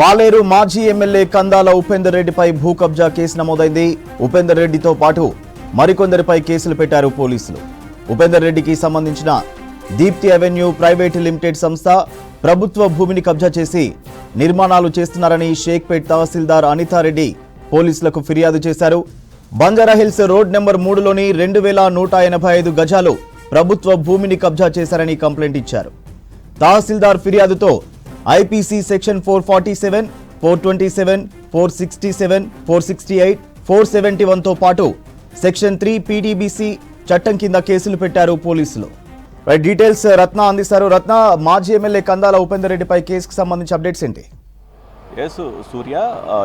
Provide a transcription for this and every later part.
పాలేరు మాజీ ఎమ్మెల్యే కందాల ఉపేందర్ రెడ్డిపై భూ కబ్జా కేసు నమోదైంది. ఉపేందర్ రెడ్డితో పాటు మరికొందరిపై కేసులు పెట్టారు పోలీసులు. ఉపేందర్ రెడ్డికి సంబంధించిన దీప్తి అవెన్యూ ప్రైవేట్ లిమిటెడ్ సంస్థ ప్రభుత్వ భూమిని కబ్జా చేసి నిర్మాణాలు చేస్తున్నారని షేక్పేట్ తహసీల్దార్ అనితారెడ్డి పోలీసులకు ఫిర్యాదు చేశారు. బంజారాహిల్స్ రోడ్ నెంబర్ 3లోని 2185 గజాలు ప్రభుత్వ భూమిని కబ్జా చేశారని కంప్లైంట్ ఇచ్చారు. తహసీల్దార్ ఫిర్యాదుతో ఐపీసీ సెక్షన్ 447, 427, 467, 468, 471తో పాటు సెక్షన్ 3 పీడీబీసీ చట్టం కింద కేసులు పెట్టారు పోలీసులు. డీటెయిల్స్ రత్న అందిస్తారు. రత్న, మాజీ ఎమ్మెల్యే కందాల ఉపేందర్ రెడ్డిపై కేసుకు సంబంధించి అప్డేట్స్ ఏంటి? ఎస్ సూర్య,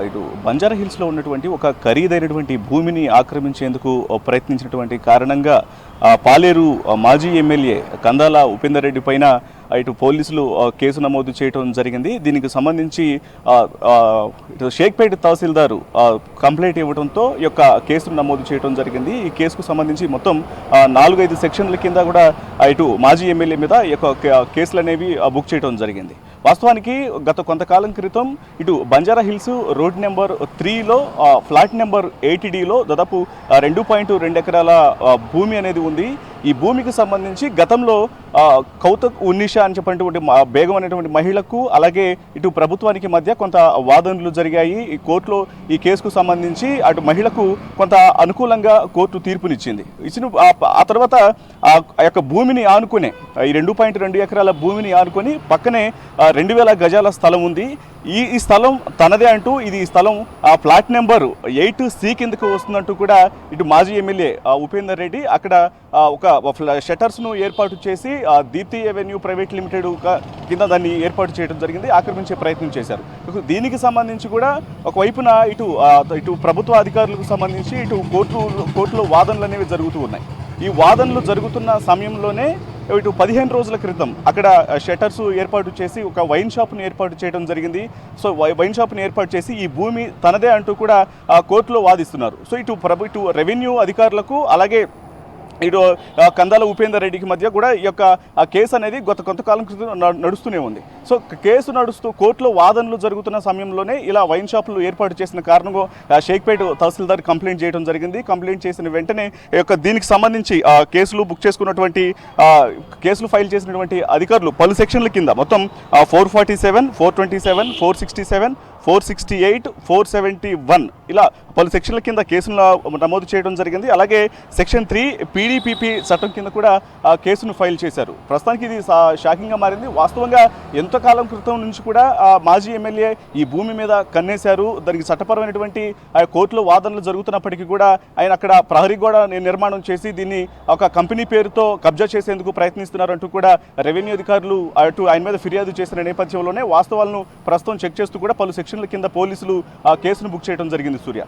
ఇటు బంజారాహిల్స్లో ఉన్నటువంటి ఒక ఖరీదైనటువంటి భూమిని ఆక్రమించేందుకు ప్రయత్నించినటువంటి కారణంగా పాలేరు మాజీ ఎమ్మెల్యే కందాల ఉపేందర్ రెడ్డి పైన ఇటు పోలీసులు కేసు నమోదు చేయడం జరిగింది. దీనికి సంబంధించి ఇటు షేక్పేట్ తహసీల్దారు కంప్లైంట్ ఇవ్వడంతో ఈ యొక్క కేసును నమోదు చేయడం జరిగింది. ఈ కేసుకు సంబంధించి మొత్తం 4-5 సెక్షన్ల కింద కూడా ఇటు మాజీ ఎమ్మెల్యే మీద ఈ యొక్క కేసులు అనేవి బుక్ చేయడం జరిగింది. వాస్తవానికి గత కొంతకాలం క్రితం ఇటు బంజారాహిల్స్ రోడ్ నెంబర్ 3లో ఫ్లాట్ నెంబర్ 80Dలో దాదాపు 2.2 ఎకరాల భూమి అనేది ఉంది. ఈ భూమికి సంబంధించి గతంలో కౌతక్ ఉన్నిషా అని చెప్పినటువంటి బేగం అనేటువంటి మహిళకు అలాగే ఇటు ప్రభుత్వానికి మధ్య కొంత వాదనలు జరిగాయి. ఈ కోర్టులో ఈ కేసుకు సంబంధించి అటు మహిళకు కొంత అనుకూలంగా కోర్టు తీర్పునిచ్చింది. ఆ తర్వాత ఆ యొక్క భూమిని ఆనుకునే ఈ 2.2 ఎకరాల భూమిని ఆనుకొని పక్కనే 2000 గజాల స్థలం ఉంది. ఈ స్థలం తనదే అంటూ ఈ స్థలం ఆ ఫ్లాట్ నెంబర్ 8C కిందకు వస్తుందంటూ కూడా ఇటు మాజీ ఎమ్మెల్యే ఉపేందర్ రెడ్డి అక్కడ ఒక షట్టర్స్ను ఏర్పాటు చేసి దీప్తి అవెన్యూ ప్రైవేట్ లిమిటెడ్ కింద దాన్ని ఏర్పాటు చేయడం జరిగింది. ఆక్రమించే ప్రయత్నం చేశారు. దీనికి సంబంధించి కూడా ఒకవైపున ఇటు ప్రభుత్వ అధికారులకు సంబంధించి ఇటు కోర్టులో వాదనలు అనేవి జరుగుతూ ఉన్నాయి. ఈ వాదనలు జరుగుతున్న సమయంలోనే ఇటు 15 రోజుల క్రితం అక్కడ షట్టర్స్ ఏర్పాటు చేసి ఒక వైన్ షాప్ను ఏర్పాటు చేయడం జరిగింది. సో వైన్ షాప్ను ఏర్పాటు చేసి ఈ భూమి తనదే అంటూ కూడా కోర్టులో వాదిస్తున్నారు. సో ఇటు రెవెన్యూ అధికారులకు అలాగే ఇటు కందాల ఉపేందర్ రెడ్డికి మధ్య కూడా ఈ యొక్క కేసు అనేది గత కొంతకాలం క్రితం నడుస్తూనే ఉంది. సో కేసు నడుస్తూ కోర్టులో వాదనలు జరుగుతున్న సమయంలోనే ఇలా వైన్ షాపులు ఏర్పాటు చేసిన కారణంగా షేక్పేట్ తహసీల్దార్ కంప్లైంట్ చేయడం జరిగింది. కంప్లైంట్ చేసిన వెంటనే ఈ యొక్క దీనికి సంబంధించి కేసులు బుక్ చేసుకున్నటువంటి కేసులు ఫైల్ చేసినటువంటి అధికారులు పలు సెక్షన్ల కింద మొత్తం 447, 427, 467, 468, 471 ఇలా పలు సెక్షన్ల కింద కేసులు నమోదు చేయడం జరిగింది. అలాగే సెక్షన్ 3 పీడీపీపీ చట్టం కింద కూడా కేసును ఫైల్ చేశారు. ప్రస్తుతానికి ఇది షాకింగ్గా మారింది. వాస్తవంగా ఎంతకాలం క్రితం నుంచి కూడా మాజీ ఎమ్మెల్యే ఈ భూమి మీద కన్నేశారు. దానికి చట్టపరమైనటువంటి కోర్టులో వాదనలు జరుగుతున్నప్పటికీ కూడా ఆయన అక్కడ ప్రహరీ గోడ నిర్మాణం చేసి దీన్ని ఒక కంపెనీ పేరుతో కబ్జా చేసేందుకు ప్రయత్నిస్తున్నారంటూ కూడా రెవెన్యూ అధికారులు అటు ఆయన మీద ఫిర్యాదు చేసిన నేపథ్యంలోనే వాస్తవాలను ప్రస్తుతం చెక్ చేస్తూ కూడా పలు సెక్షన్ల కింద పోలీసులు కేసును బుక్ చేయడం జరిగింది. సూర్య.